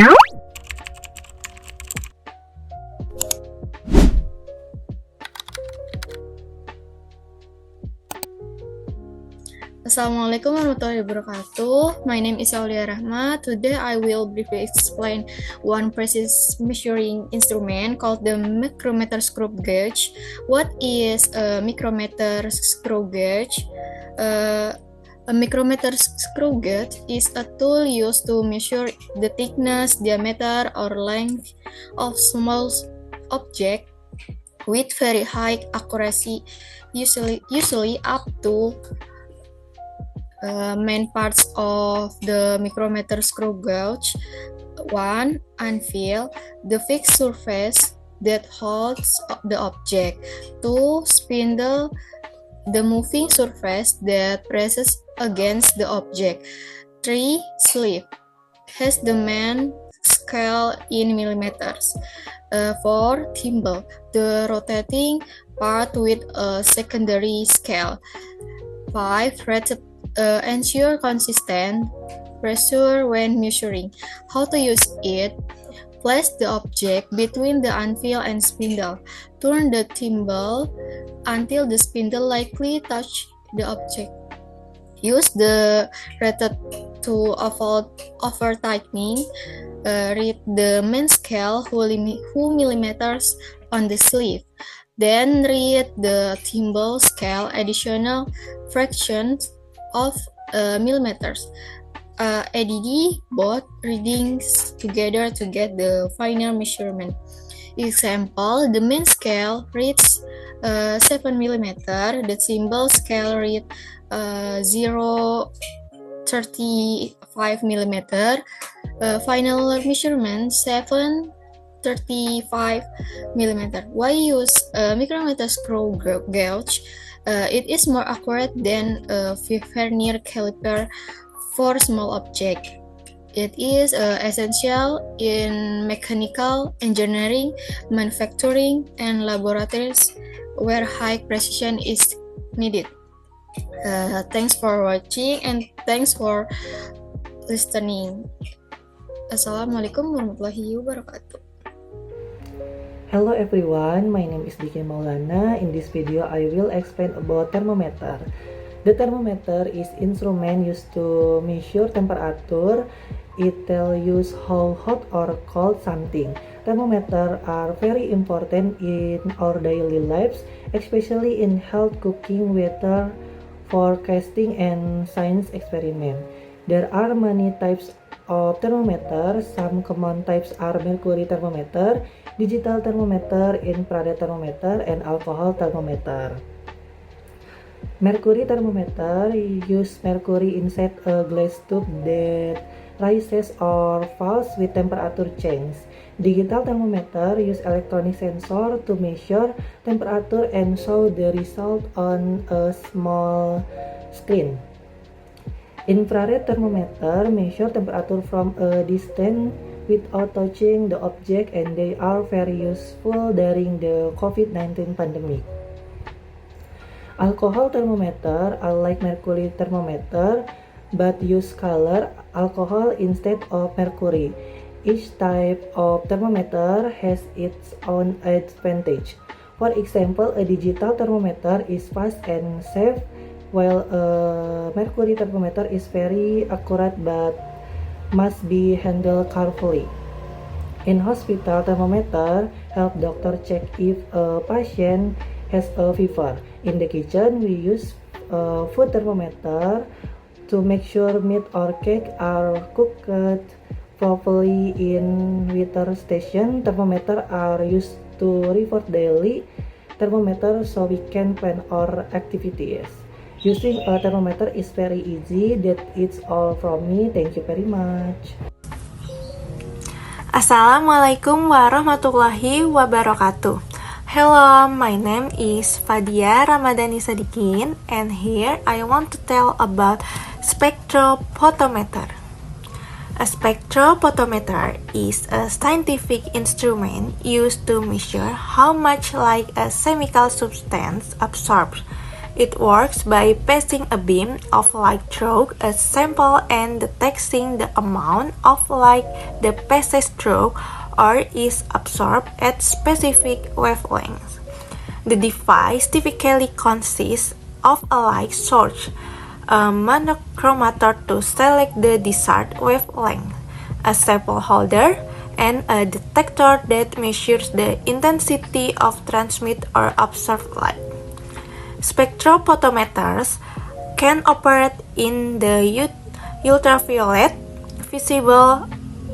Assalamualaikum warahmatullahi wabarakatuh. My name is Aulia Rahma. Today I will briefly explain one precise measuring instrument called the micrometer screw gauge. What is a micrometer screw gauge? A micrometer screw gauge is a tool used to measure the thickness, diameter, or length of small object with very high accuracy, usually up to main parts of the micrometer screw gauge. 1. Anvil, the fixed surface that holds the object. 2. Spindle, the moving surface that presses against the object. 3. Sleeve, has the main scale in millimeters. 4. Thimble, the rotating part with a secondary scale. 5. Ratchet, ensure consistent pressure when measuring. How to use it? Place the object between the anvil and spindle. Turn the thimble until the spindle lightly touch the object. Use the ratchet to avoid over-tightening. Read the main scale whole millimeters on the sleeve. Then read the thimble scale additional fractions of millimeters. ADD both readings together to get the final measurement. Example, the main scale reads 7 mm, the thimble scale reads 0.35 mm, final measurement 7.35 mm. Why use a micrometer screw gauge? It is more accurate than a vernier caliper for small objects. It is essential in mechanical engineering, manufacturing, and laboratories where high precision is needed. Thanks for watching and thanks for listening. Assalamualaikum warahmatullahi wabarakatuh. Hello everyone, my name is Diki Maulana. In this video, I will explain about thermometer. The thermometer is instrument used to measure temperature. It tells you how hot or cold something. Thermometer are very important in our daily lives, especially in health, cooking, weather, forecasting, and science experiment. There are many types of thermometer. Some common types are mercury thermometer, digital thermometer, infrared thermometer, and alcohol thermometer. Mercury thermometer use mercury inside a glass tube that rises or falls with temperature change. Digital thermometer use electronic sensor to measure temperature and show the result on a small screen. Infrared thermometer measure temperature from a distance without touching the object, and they are very useful during the COVID-19 pandemic. Alcohol thermometer are like mercury thermometer but use color alcohol instead of mercury. Each type of thermometer has its own advantage. For example, a digital thermometer is fast and safe, while a mercury thermometer is very accurate but must be handled carefully. In hospital, thermometer help doctor check if a patient has a fever. In the kitchen, we use food thermometer to make sure meat or cake are cooked properly. In weather station, thermometer are used to report daily thermometer so we can plan our activities. Using a thermometer is very easy. That is all from me. Thank you very much. Assalamualaikum warahmatullahi wabarakatuh. Hello, my name is Fadia Ramadhani Sadikin, and here I want to tell about spectrophotometer. A spectrophotometer is a scientific instrument used to measure how much light a chemical substance absorbs. It works by passing a beam of light through a sample and detecting the amount of light that passes through or is absorbed at specific wavelengths. The device typically consists of a light source, a monochromator to select the desired wavelength, a sample holder, and a detector that measures the intensity of transmit or absorbed light. Spectrophotometers can operate in the ultraviolet, visible,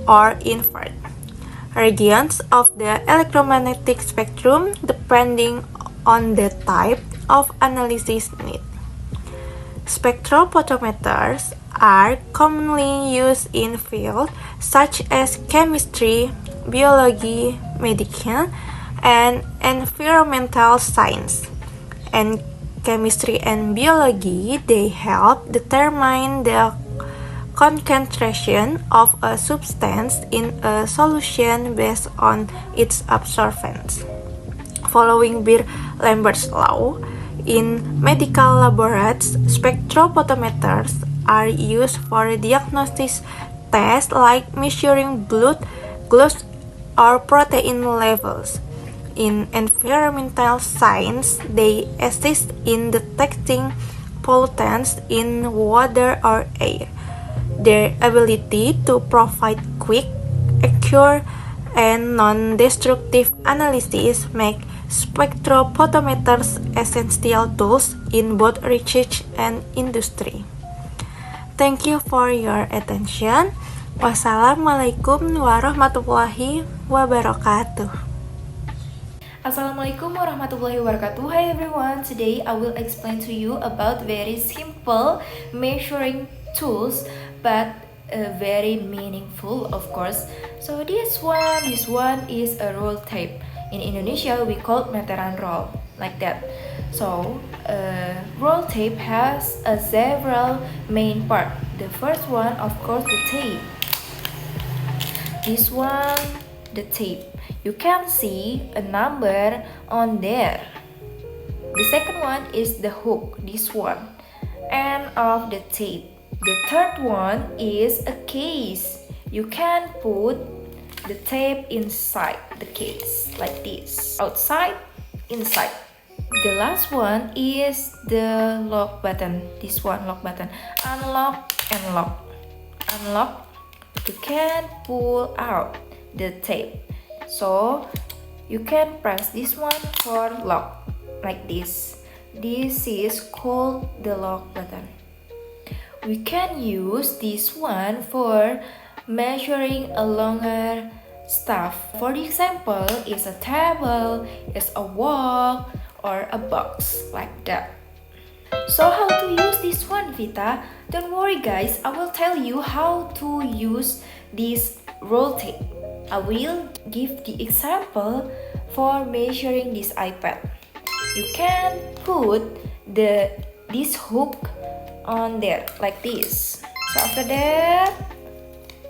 or infrared regions of the electromagnetic spectrum depending on the type of analysis needed. Spectrophotometers are commonly used in fields such as chemistry, biology, medicine, and environmental science. And chemistry and biology, they help determine the concentration of a substance in a solution based on its absorbance. Following Beer-Lambert's law, in medical laboratories, spectrophotometers are used for diagnostic tests like measuring blood glucose or protein levels. In environmental science, they assist in detecting pollutants in water or air. Their ability to provide quick, accurate, and non-destructive analysis make spectrophotometers essential tools in both research and industry. Thank you for your attention. Wassalamualaikum warahmatullahi wabarakatuh. Assalamualaikum warahmatullahi wabarakatuh. Hi everyone, today I will explain to you about very simple measuring tools but very meaningful, of course. So this one is a roll tape. In Indonesia we call meteran roll, like that. So roll tape has several main parts. The first one, of course, the tape. This one, the tape. You can see a number on there. The second one is the hook, this one, end of the tape. The third one is a case. You can put the tape inside the case like this, outside, inside. The last one is the lock button. This one, lock button. Unlock and lock. Unlock, you can pull out the tape. So you can press this one for lock, like this. This is called the lock button. We can use this one for measuring a longer stuff. For the example, is a table, is a wall, or a box, like that. So how to use this one, Vita? Don't worry guys, I will tell you how to use this roll tape. I will give the example for measuring this iPad. You can put this hook on there like this. So after that,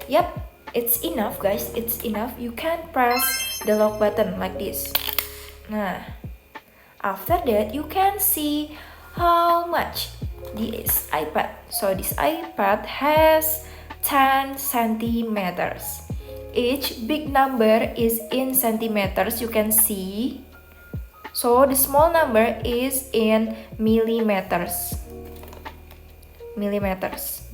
yep, it's enough guys, it's enough. You can press the lock button like this. Nah, after that you can see how much this iPad. So this iPad has 10 centimeters. Each big number is in centimeters, you can see. So the small number is in millimeters. Millimeters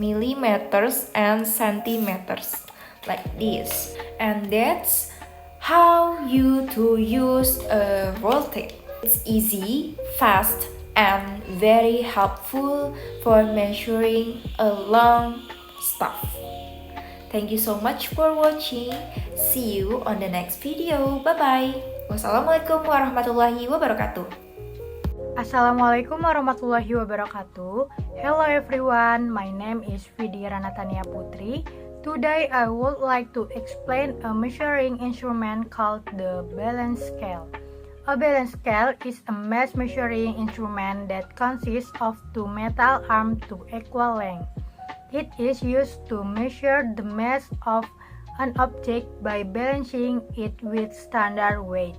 and centimeters, like this. And that's how you to use a roll tape. It's easy, fast, and very helpful for measuring a long stuff. Thank you so much for watching. See you on the next video. Bye bye. Wassalamualaikum warahmatullahi wabarakatuh. Assalamualaikum warahmatullahi wabarakatuh. Hello everyone, my name is Vidya Ranatania Putri. Today I would like to explain a measuring instrument called the balance scale. A balance scale is a mass measuring instrument that consists of two metal arms to equal length. It is used to measure the mass of an object by balancing it with standard weight.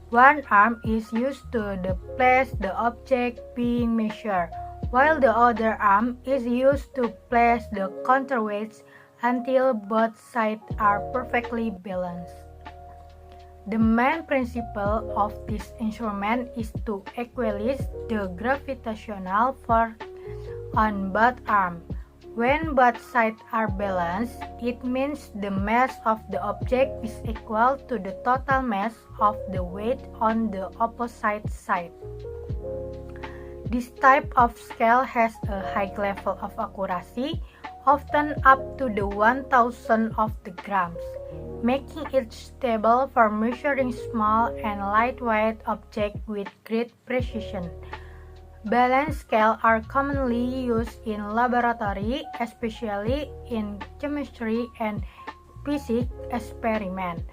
One arm is used to place the object being measured, while the other arm is used to place the counterweights until both sides are perfectly balanced. The main principle of this instrument is to equalize the gravitational force on both arms. When both sides are balanced, it means the mass of the object is equal to the total mass of the weight on the opposite side. This type of scale has a high level of accuracy, often up to the 1,000 of the grams, making it stable for measuring small and lightweight objects with great precision. Balance scales are commonly used in laboratory, especially in chemistry and physics experiments,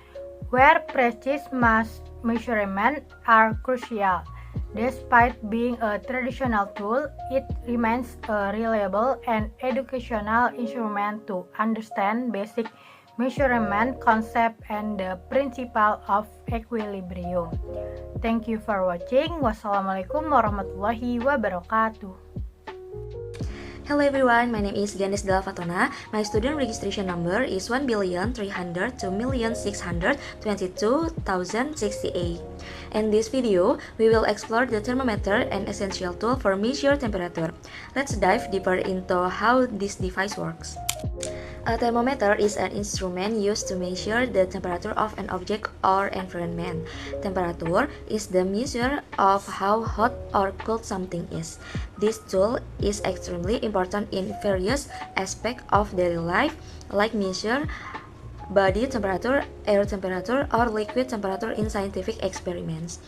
where precise mass measurements are crucial. Despite being a traditional tool, it remains a reliable and educational instrument to understand basic measurement concept and the principle of equilibrium. Thank you for watching. Wassalamualaikum warahmatullahi wabarakatuh. Hello everyone, my name is Ganes Della Fatona. My student registration number is 1,302,622,068. In this video, we will explore the thermometer, an essential tool for measure temperature. Let's dive deeper into how this device works. A thermometer is an instrument used to measure the temperature of an object or environment. Temperature is the measure of how hot or cold something is. This tool is extremely important in various aspects of daily life, like measure body temperature, air temperature, or liquid temperature in scientific experiments.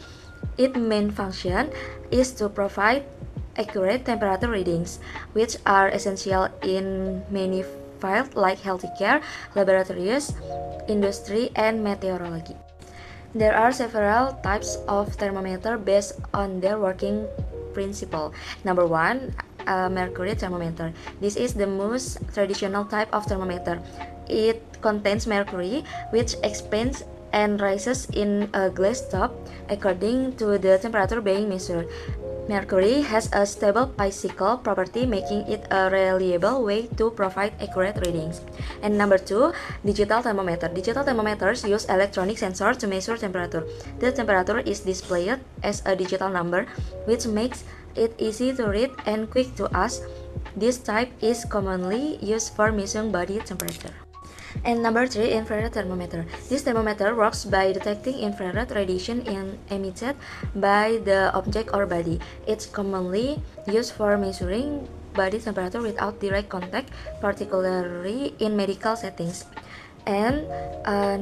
Its main function is to provide accurate temperature readings, which are essential in many fields like healthcare, laboratories, industry, and meteorology. There are several types of thermometer based on their working principle. Number one, a mercury thermometer. This is the most traditional type of thermometer. It contains mercury, which expands and rises in a glass top according to the temperature being measured. Mercury has a stable physical property, making it a reliable way to provide accurate readings. And number two, digital thermometer. Digital thermometers use electronic sensor to measure temperature. The temperature is displayed as a digital number, which makes it easy to read and quick to ask. This type is commonly used for measuring body temperature. And number three, infrared thermometer. This thermometer works by detecting infrared radiation emitted by the object or body. It's commonly used for measuring body temperature without direct contact, particularly in medical settings. And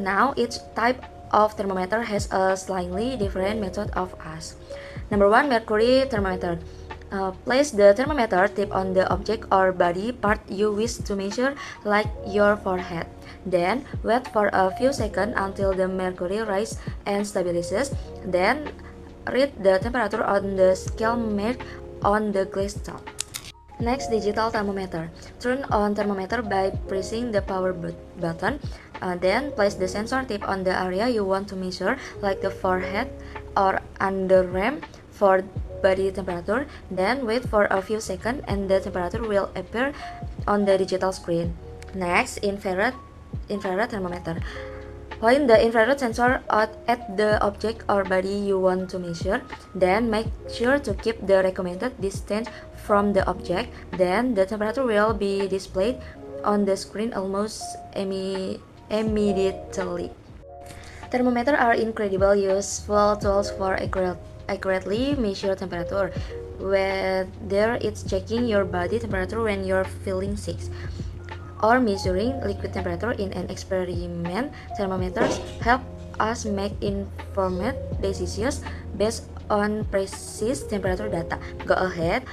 now each type of thermometer has a slightly different method of use. Number one, mercury thermometer. Place the thermometer tip on the object or body part you wish to measure, like your forehead. Then wait for a few seconds until the mercury rises and stabilizes. Then read the temperature on the scale marked on the glass top. Next, digital thermometer. Turn on thermometer by pressing the power button. Then place the sensor tip on the area you want to measure, like the forehead or underarm for body temperature. Then wait for a few seconds and the temperature will appear on the digital screen. Next, infrared thermometer. Point the infrared sensor out at the object or body you want to measure. Then make sure to keep the recommended distance from the object. Then the temperature will be displayed on the screen almost immediately. Thermometers are incredibly useful tools for accurately measure temperature, whether it's checking your body temperature when you're feeling sick or measuring liquid temperature in an experiment. Thermometers help us make informed decisions based on precise temperature data. Go ahead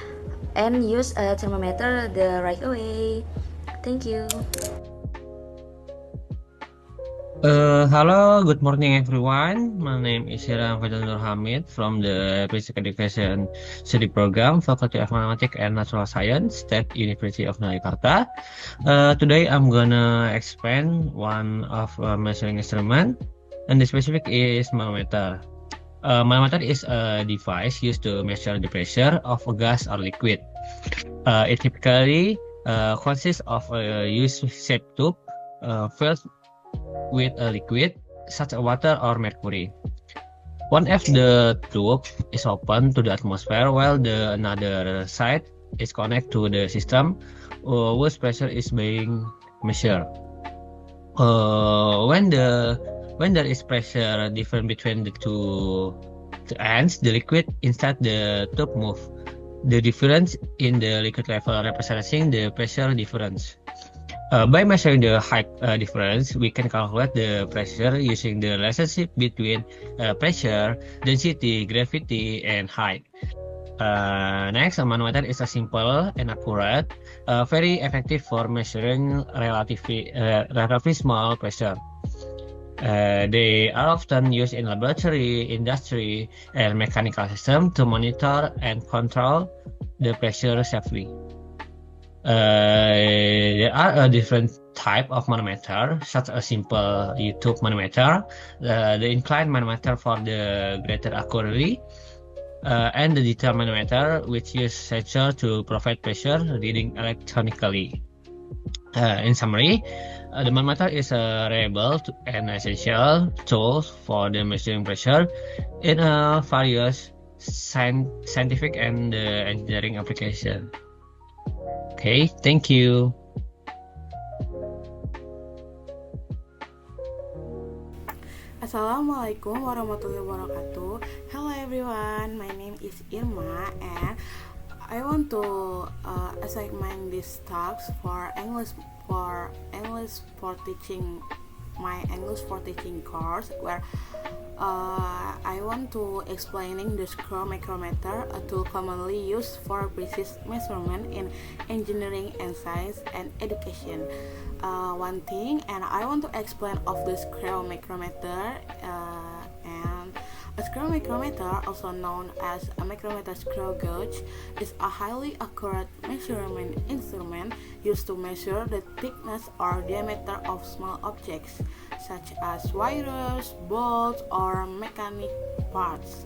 and use a thermometer the right way. Thank you. Hello, good morning everyone. My name is Hiram Fadil Nur Hamid from the Physics Education Study Program, Faculty of Mathematics and Natural Science, State University of Yogyakarta. Today I'm gonna explain one of measuring instrument, and the specific is manometer. Manometer is a device used to measure the pressure of a gas or liquid. It typically consists of a U-shaped tube filled with a liquid, such as water or mercury. One of the tube is open to the atmosphere, while the another side is connected to the system whose pressure is being measured. When there is pressure difference between the two ends, the liquid inside the tube move. The difference in the liquid level representing the pressure difference. By measuring the height difference, we can calculate the pressure using the relationship between pressure, density, gravity, and height. Next, a manometer is a simple and accurate, very effective for measuring relatively small pressure. They are often used in laboratory, industry, and mechanical systems to monitor and control the pressure safely. There are different type of manometer, such as simple U-tube manometer, the inclined manometer for the greater accuracy, and the detailed manometer, which use sensor to provide pressure reading electronically. In summary, the manometer is a reliable and essential tool for the measuring pressure in various scientific and engineering application. Okay, thank you. Assalamualaikum warahmatullahi wabarakatuh. Hello everyone, my name is Irma and I want to assignment these talks for English for teaching my English for teaching course where I want to explaining the screw micrometer, a tool commonly used for precise measurement in engineering and science and education. One thing, and I want to explain of the screw micrometer. And a screw micrometer, also known as a micrometer screw gauge, is a highly accurate measurement instrument used to measure the thickness or diameter of small objects, such as wires, bolts, or mechanic parts.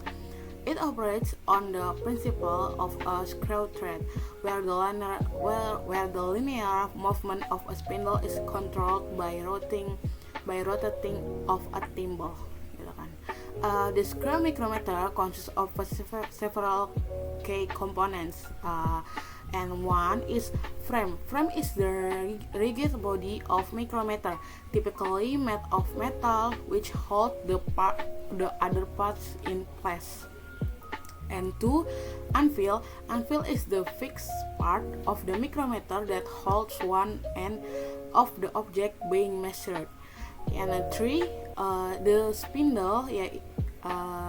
It operates on the principle of a screw thread, where the linear movement of a spindle is controlled by rotating of a thimble. The screw micrometer consists of several key components, and one is frame. Frame is the rigid body of micrometer, typically made of metal, which hold the other parts in place. And two, anvil. Anvil is the fixed part of the micrometer that holds one end of the object being measured. And three, the spindle.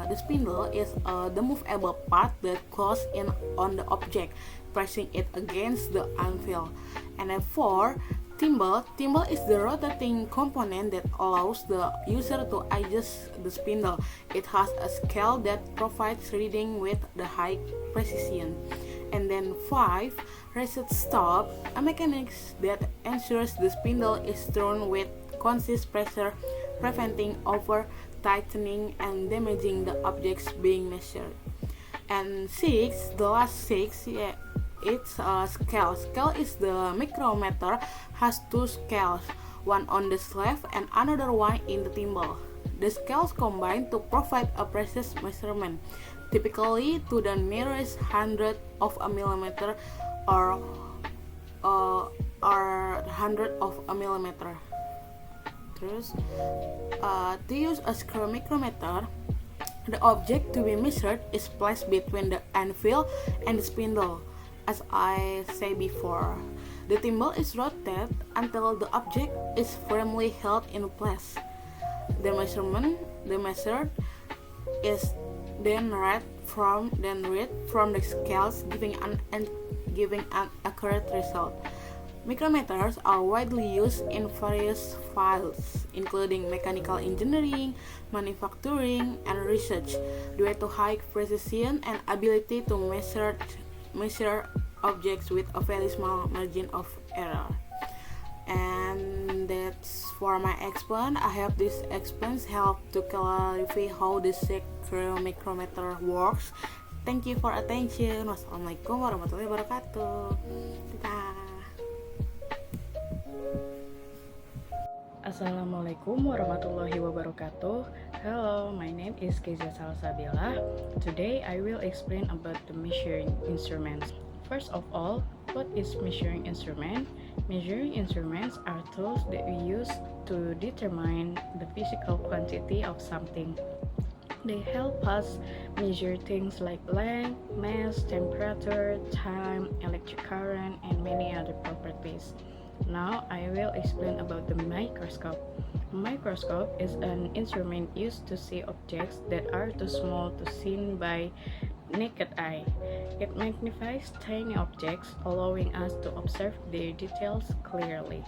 The spindle is the movable part that closes in on the object, pressing it against the anvil. And then four, thimble. Thimble is the rotating component that allows the user to adjust the spindle. It has a scale that provides reading with the high precision. And then five, reset stop, a mechanism that ensures the spindle is turned with constant pressure, preventing over tightening and damaging the objects being measured. And six, the last six, it's a scale. Scale is the micrometer has two scales, one on the sleeve and another one in the thimble. The scales combine to provide a precise measurement, typically to the nearest hundredth of a millimeter or hundredth of a millimeter. To use a screw micrometer, the object to be measured is placed between the anvil and the spindle. As I said before, the thimble is rotated until the object is firmly held in place. The measured is then read from the scales, giving an accurate result. Micrometers are widely used in various fields, including mechanical engineering, manufacturing, and research, due to high precision and ability to measure objects with a very small margin of error. And that's for my explain. I hope this explains help to clarify how the secret micrometer works. Thank you for attention. Wassalamualaikum warahmatullahi wabarakatuh. Dadah. Assalamualaikum warahmatullahi wabarakatuh. Hello, my name is Kezia Salsabila. Today I will explain about the measuring instruments. First of all, what is measuring instrument? Measuring instruments are tools that we use to determine the physical quantity of something. They help us measure things like length, mass, temperature, time, electric current, and many other properties. Now I will explain about the microscope. A microscope is an instrument used to see objects that are too small to seen by naked eye. It magnifies tiny objects, allowing us to observe their details clearly.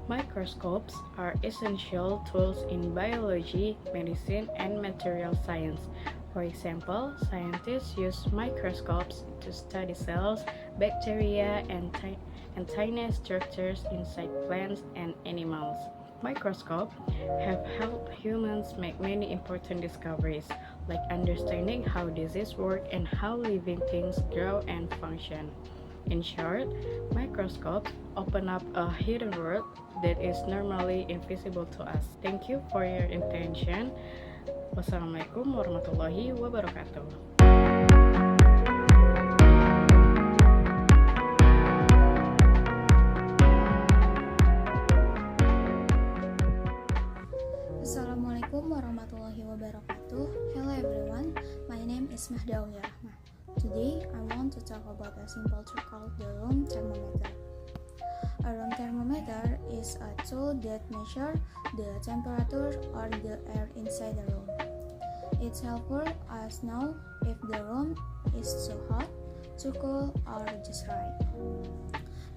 Microscopes are essential tools in biology, medicine, and material science. For example, scientists use microscopes to study cells, bacteria, and tiny structures inside plants and animals. Microscopes have helped humans make many important discoveries, like understanding how disease work and how living things grow and function. In short, microscopes open up a hidden world that is normally invisible to us. Thank you for your attention. Wassalamualaikum warahmatullahi wabarakatuh. Assalamualaikum warahmatullahi wabarakatuh. Hello everyone, my name is Mahda Aulia Rahma. Today I want to talk about a simple tool called the room thermometer. A room thermometer is a tool that measures the temperature or the air inside the room. It's helpful as know if the room is too hot, too cold, or just right.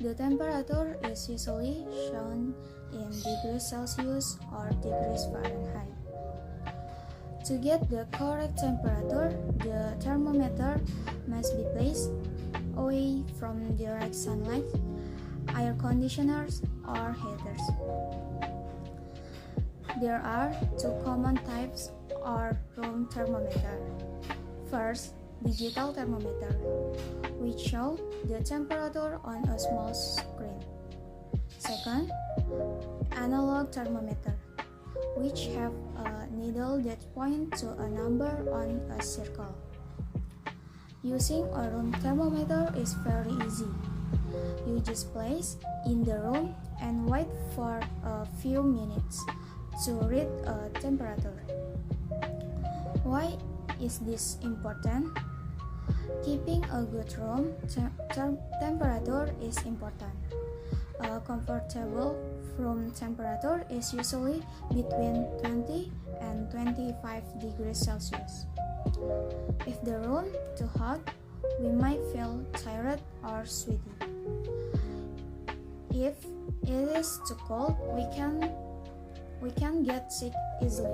The temperature is usually shown in degrees Celsius or degrees Fahrenheit. To get the correct temperature, the thermometer must be placed away from direct sunlight, air conditioners, or heaters. There are two common types of room thermometer. First, digital thermometer, which show the temperature on a small screen. Second, analog thermometer, which have a needle that points to a number on a circle. Using a room thermometer is very easy. You just place in the room and wait for a few minutes to read a temperature. Why is this important? Keeping a good room temperature is important. A comfortable room temperature is usually between 20 and 25 degrees Celsius. If the room too hot, we might feel tired or sweaty. If it is too cold, we can get sick easily.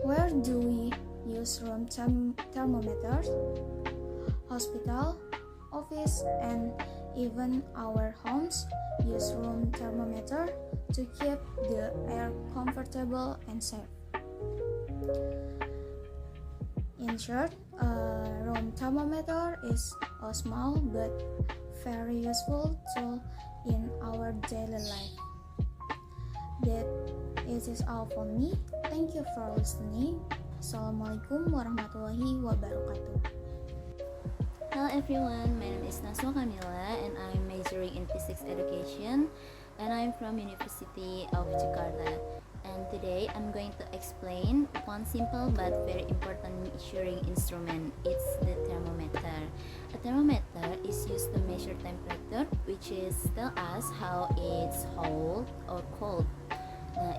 Where do we use room thermometers? Hospital, office, and even our homes use room thermometer to keep the air comfortable and safe. In short, a room thermometer is a small but very useful tool in our daily life. That it is all for me. Thank you for listening. Assalamualaikum warahmatullahi wabarakatuh. Hello everyone, my name is Naswa Kamila and I'm majoring in physics education and I'm from University of Jakarta. And today I'm going to explain one simple but very important measuring instrument. It's the thermometer. A thermometer is used to measure temperature, which is tell us how it's hot or cold.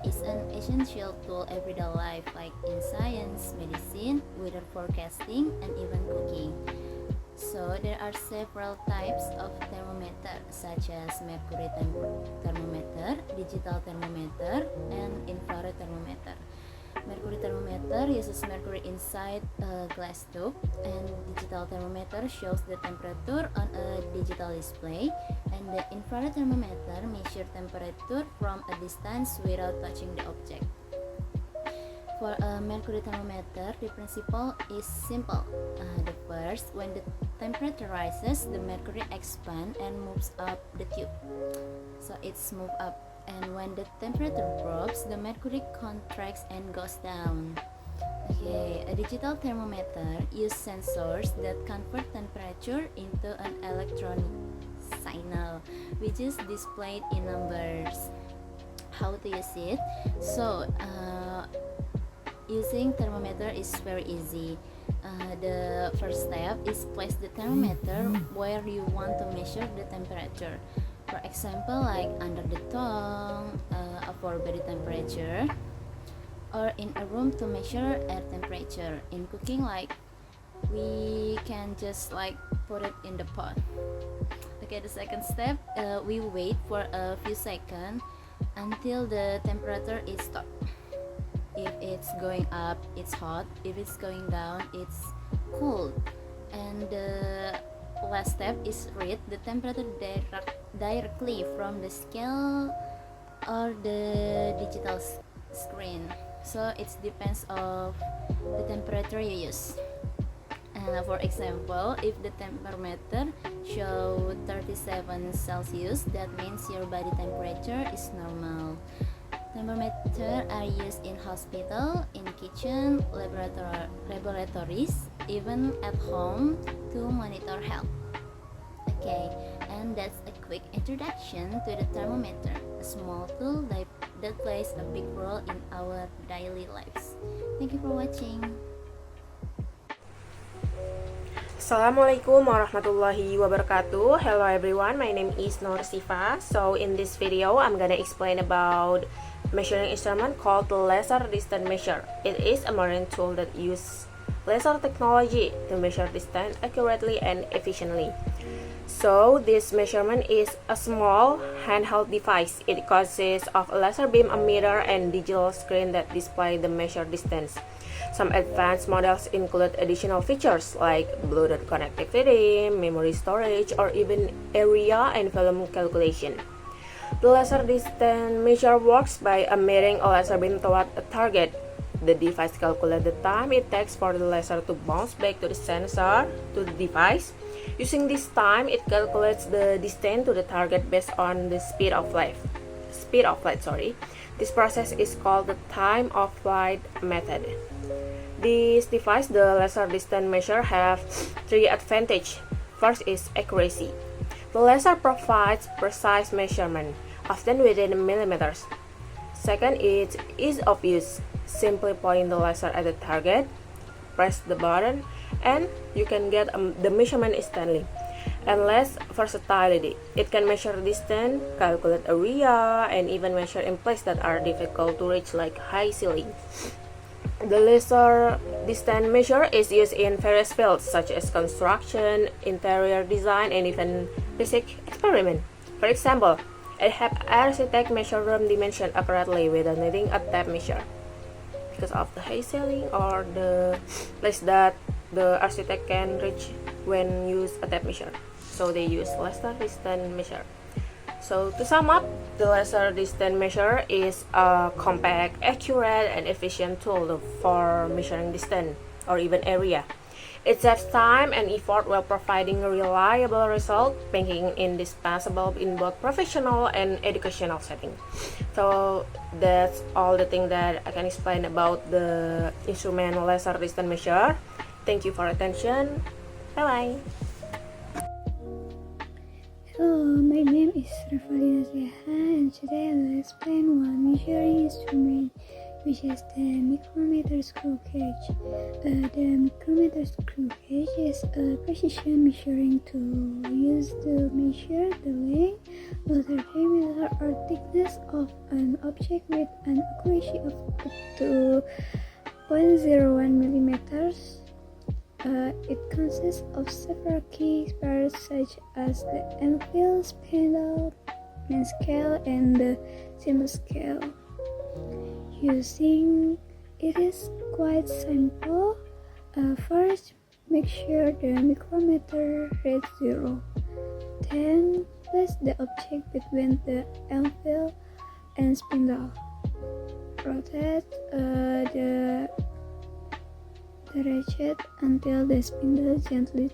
It's an essential tool everyday life, like in science, medicine, weather forecasting, and even cooking. So there are several types of thermometer such as mercury thermometer, digital thermometer, and infrared thermometer. mercury thermometer uses mercury inside a glass tube, and digital thermometer shows the temperature on a digital display, and the infrared thermometer measures temperature from a distance without touching the object. For a mercury thermometer, the principle is simple. The first, when the temperature rises, the mercury expands and moves up the tube. So it's moved up. And when the temperature drops, the mercury contracts and goes down. Okay, a digital thermometer uses sensors that convert temperature into an electronic signal, which is displayed in numbers. How to use it? So, using thermometer is very easy. The first step is place the thermometer where you want to measure the temperature. For example, like under the tongue for body temperature, or in a room to measure air temperature. In cooking, like we can just like put it in the pot. Okay, the second step, we wait for a few seconds until the temperature is stopped. If it's going up, it's hot. If it's going down, it's cold. And the last step is read the temperature directly from the scale or the digital screen. So it depends of the temperature you use. For example, if the thermometer show 37 Celsius, that means your body temperature is normal. Thermometers are used in hospital, in kitchen, laboratories, even at home to monitor health. Okay, and that's a quick introduction to the thermometer, a small tool that plays a big role in our daily lives. Thank you for watching. Assalamualaikum warahmatullahi wabarakatuh. Hello everyone, my name is Nur Sifa. So in this video, I'm gonna explain about measuring instrument called the laser distance measure. It is a modern tool that uses laser technology to measure distance accurately and efficiently. So this measurement is a small handheld device. It consists of a laser beam emitter and digital screen that display the measured distance. Some advanced models include additional features like Bluetooth connectivity, memory storage, or even area and volume calculation. The laser distance measure works by emitting a laser beam toward a target. The device calculates the time it takes for the laser to bounce back to the sensor to the device. Using this time, it calculates the distance to the target based on the speed of light. This process is called the time of flight method. This device, the laser distance measure, have three advantages. First is accuracy. The laser provides precise measurement, often within millimeters. Second is ease of use. Simply point the laser at the target, press the button, and you can get the measurement instantly. And last, versatility. It can measure distance, calculate area, and even measure in places that are difficult to reach, like high ceiling. The laser distance measure is used in various fields such as construction, interior design, and even basic experiment. For example, it helps architects measure room dimension accurately without needing a tape measure because of the high ceiling or the place that the architect can reach when use a tape measure. So they use laser distance measure. So to sum up, the laser distance measure is a compact, accurate, and efficient tool for measuring distance or even area. It saves time and effort while providing a reliable result, making it indispensable in both professional and educational settings. So that's all the thing that I can explain about the instrument laser distance measure. Thank you for attention. Bye-bye. Hello, my name is Rafalina Zeha, and today I will explain one measuring instrument, which is the micrometer screw gauge. The micrometer screw gauge is a precision measuring tool used to measure the length, the diameter, or thickness of an object with an accuracy of up to 0.01 millimeters. It consists of several key parts such as the anvil, spindle, main scale, and the thimble scale. Using it is quite simple. First, make sure the micrometer reads 0. Then, place the object between the anvil and spindle. Rotate the ratchet until the spindle gently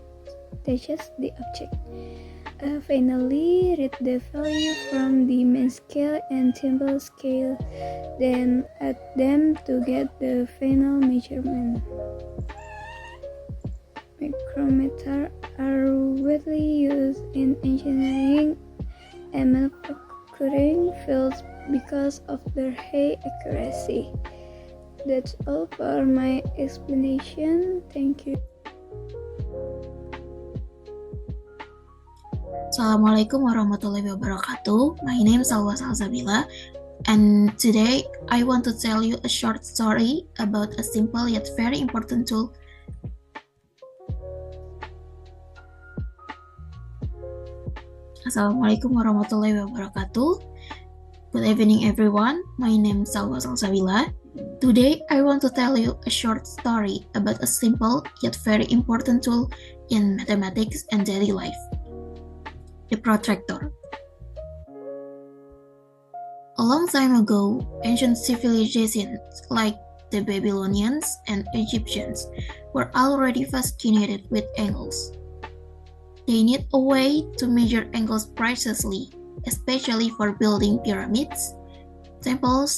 touches the object. Finally, read the value from the main scale and thimble scale, then add them to get the final measurement. Micrometers are widely used in engineering and manufacturing fields because of their high accuracy. That's all for my explanation. Thank you. Assalamualaikum warahmatullahi wabarakatuh. My name is Salwa Salsabila, and today I want to tell you a short story about a simple yet very important tool. Assalamualaikum warahmatullahi wabarakatuh. Good evening everyone. My name is Salwa Salsabila. Today I want to tell you a short story about a simple yet very important tool in mathematics and daily life. The protractor. A long time ago, ancient civilizations like the Babylonians and Egyptians were already fascinated with angles. They need a way to measure angles precisely, especially for building pyramids, temples,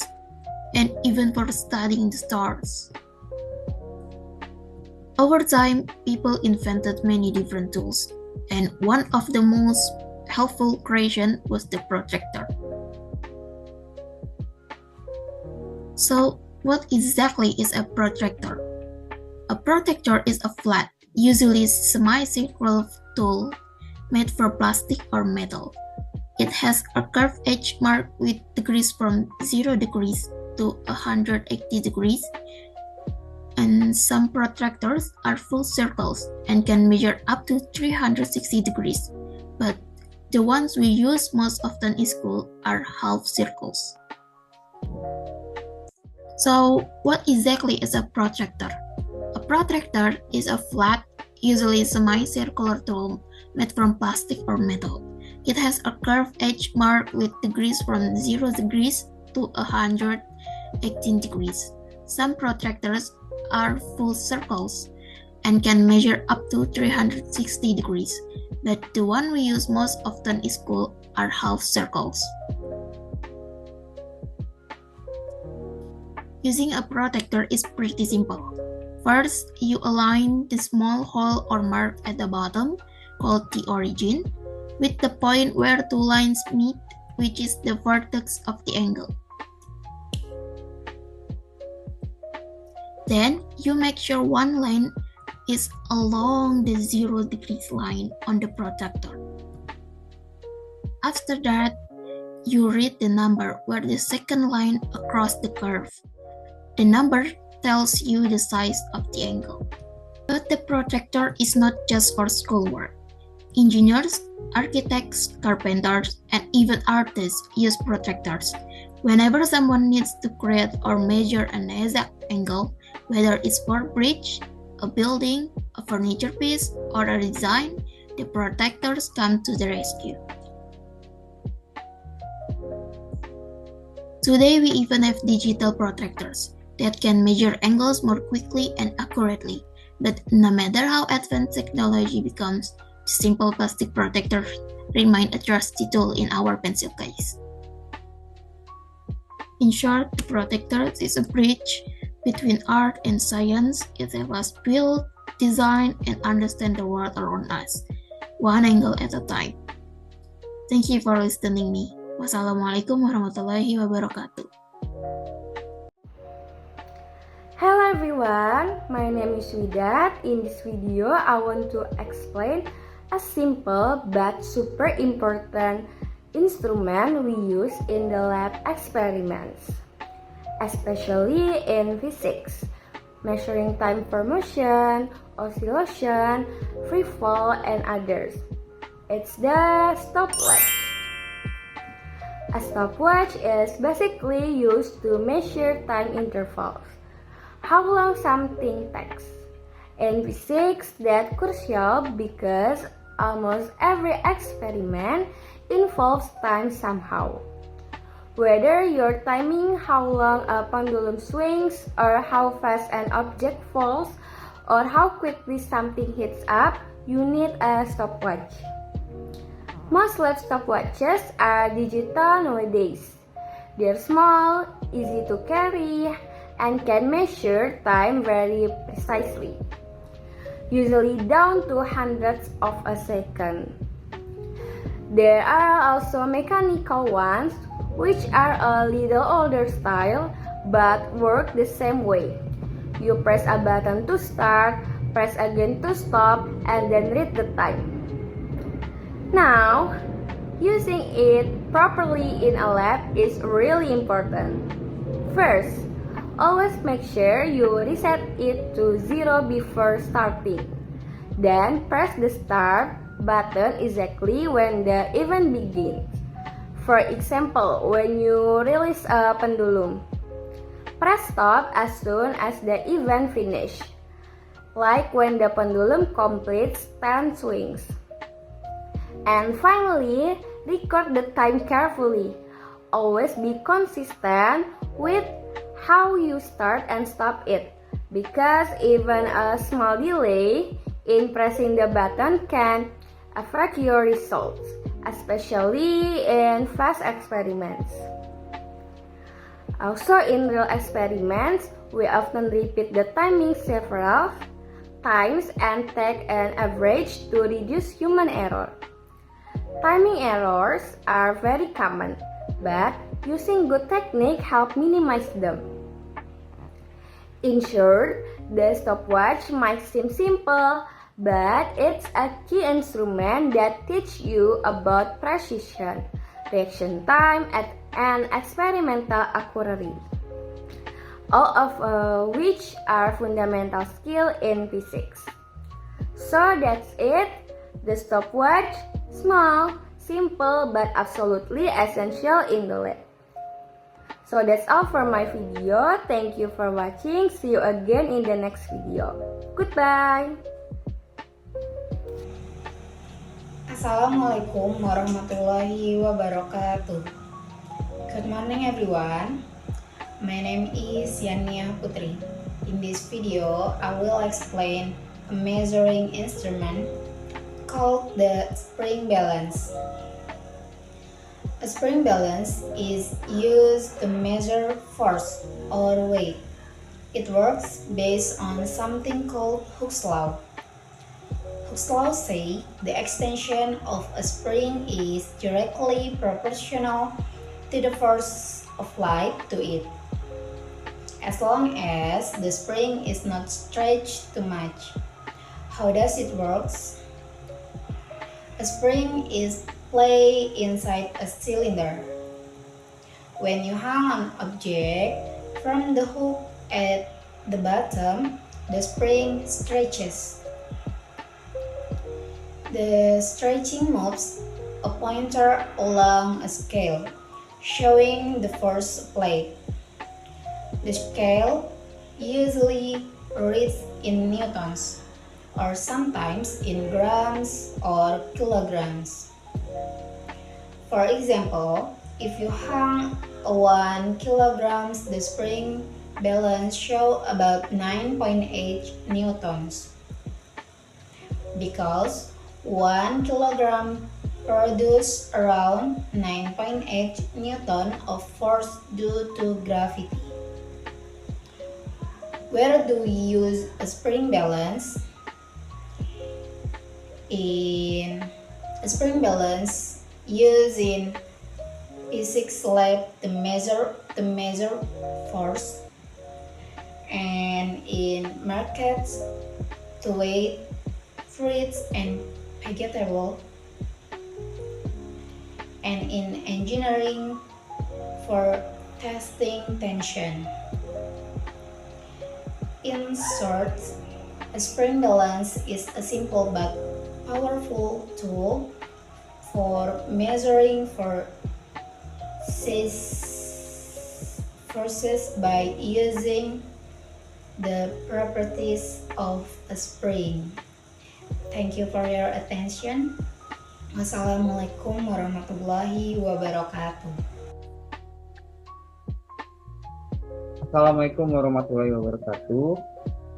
and even for studying the stars. Over time, people invented many different tools, and one of the most helpful creation was the protractor. So, what exactly is a protractor? A protractor is a flat, usually semi-circular tool made from plastic or metal. It has a curved edge marked with degrees from 0 degrees to 180 degrees, and some protractors are full circles and can measure up to 360 degrees, but the ones we use most often in school are half circles. So, what exactly is a protractor? A protractor is a flat, usually semi-circular tool made from plastic or metal. It has a curved edge marked with degrees from 0 degrees to 118 degrees. Some protractors are full circles and can measure up to 360 degrees, but the one we use most often in school are half circles. Using a protractor is pretty simple. First, you align the small hole or mark at the bottom, called the origin, with the point where two lines meet, which is the vertex of the angle. Then, you make sure one line is along the 0 degrees line on the protractor. After that, you read the number where the second line across the curve. The number tells you the size of the angle. But the protractor is not just for schoolwork. Engineers, architects, carpenters, and even artists use protractors. Whenever someone needs to create or measure an exact angle, whether it's for a bridge, a building, a furniture piece, or a design, the protractors come to the rescue. Today we even have digital protractors that can measure angles more quickly and accurately, but no matter how advanced technology becomes, simple plastic protractors remain a trusty tool in our pencil case. In short, the protractor is a bridge between art and science. It helps us build, design, and understand the world around us, one angle at a time. Thank you for listening me. Wassalamualaikum warahmatullahi wabarakatuh. Hello everyone, my name is Widat. In this video, I want to explain a simple but super important instrument we use in the lab experiments, especially in physics, measuring time for motion, oscillation, free fall, and others. It's the stopwatch. A stopwatch is basically used to measure time intervals. how long something takes. In physics, that's crucial because almost every experiment involves time somehow. Whether you're timing how long a pendulum swings, or how fast an object falls, or how quickly something heats up, you need a stopwatch. Most lab stopwatches are digital nowadays. They're small, easy to carry, and can measure time very precisely, usually down to hundredths of a second. There are also mechanical ones, which are a little older style but work the same way. You press a button to start, press again to stop, and then read the time. Now, using it properly in a lab is really important. First, always make sure you reset it to 0 before starting. Then press the start button exactly when the event begins. For example, when you release a pendulum, press stop as soon as the event finishes, like when the pendulum completes 10 swings. And finally, record the time carefully. Always be consistent with how you start and stop it, because even a small delay in pressing the button can affect your results, especially in fast experiments. Also, in real experiments, we often repeat the timing several times and take an average to reduce human error. Timing errors are very common, but using good technique helps minimize them. In short, the stopwatch might seem simple, but it's a key instrument that teaches you about precision, reaction time, and experimental accuracy, all of which are fundamental skills in physics. So that's it. The stopwatch, small, simple, but absolutely essential in the lab. So that's all for my video. Thank you for watching. See you again in the next video. Goodbye. Assalamualaikum warahmatullahi wabarakatuh. Good morning everyone. My name is Yania Putri. In this video, I will explain a measuring instrument called the spring balance. A spring balance is used to measure force or weight. It works based on something called Hooke's law. Hooke's law says the extension of a spring is directly proportional to the force applied to it, as long as the spring is not stretched too much. How does it work? A spring is placed inside a cylinder. When you hang an object from the hook at the bottom, the spring stretches. The stretching moves a pointer along a scale, showing the force applied. The scale usually reads in newtons, or sometimes in grams or kilograms. For example, if you hang 1 kilograms, the spring balance shows about 9.8 newtons. Because 1 kilogram produces around 9.8 newton of force due to gravity. Where do we use a spring balance? In a spring balance used in physics lab to measure force, and in markets to weigh fruits and vegetables, and in engineering for testing tension. In short, a spring balance is a simple but powerful tool for measuring forces by using the properties of a spring. Thank you for your attention. Wassalamualaikum warahmatullahi wabarakatuh. Assalamualaikum warahmatullahi wabarakatuh.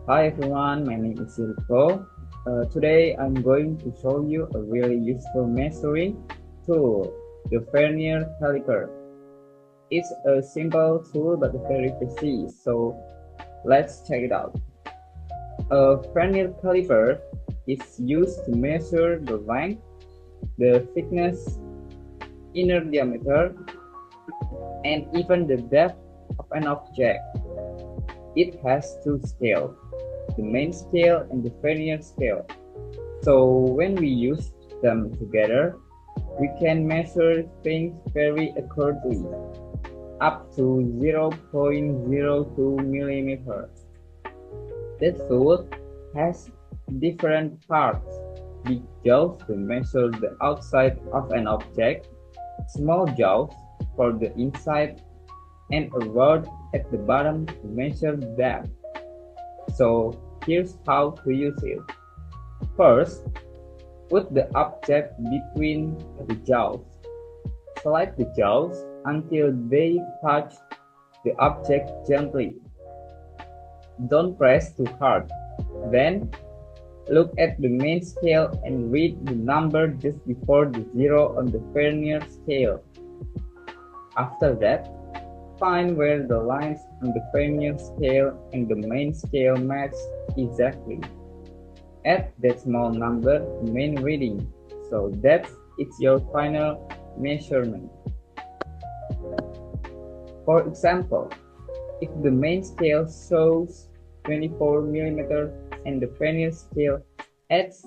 Hi everyone, my name is Yuriko. Today I'm going to show you a really useful measuring tool, the vernier caliper. It's a simple tool but very precise, so let's check it out. A vernier caliper is used to measure the length, the thickness, inner diameter, and even the depth of an object. It has two scales, the main scale and the vernier scale. So when we use them together, we can measure things very accurately, up to 0.02 millimeters. This tool has different parts: big jaws to measure the outside of an object, small jaws for the inside, and a rod at the bottom to measure depth. So here's how to use it. First, put the object between the jaws. Slide the jaws until they touch the object gently. Don't press too hard. Then, look at the main scale and read the number just before the zero on the vernier scale. After that, find where the lines on the vernier scale and the main scale match exactly. Add that small number to main reading, so that it's your final measurement. For example, if the main scale shows 24 millimeters and the vernier scale adds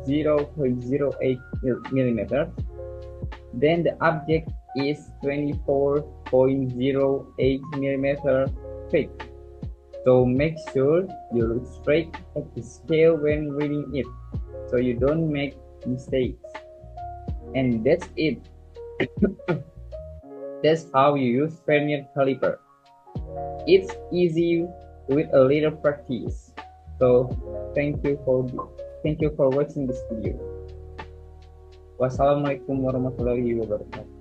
0.08 millimeters, then the object is 24.08 millimeter thick. So make sure you look straight at the scale when reading it, so you don't make mistakes. And that's it. That's how you use vernier caliper. It's easy with a little practice. So thank you for watching this video. Wassalamualaikum warahmatullahi wabarakatuh.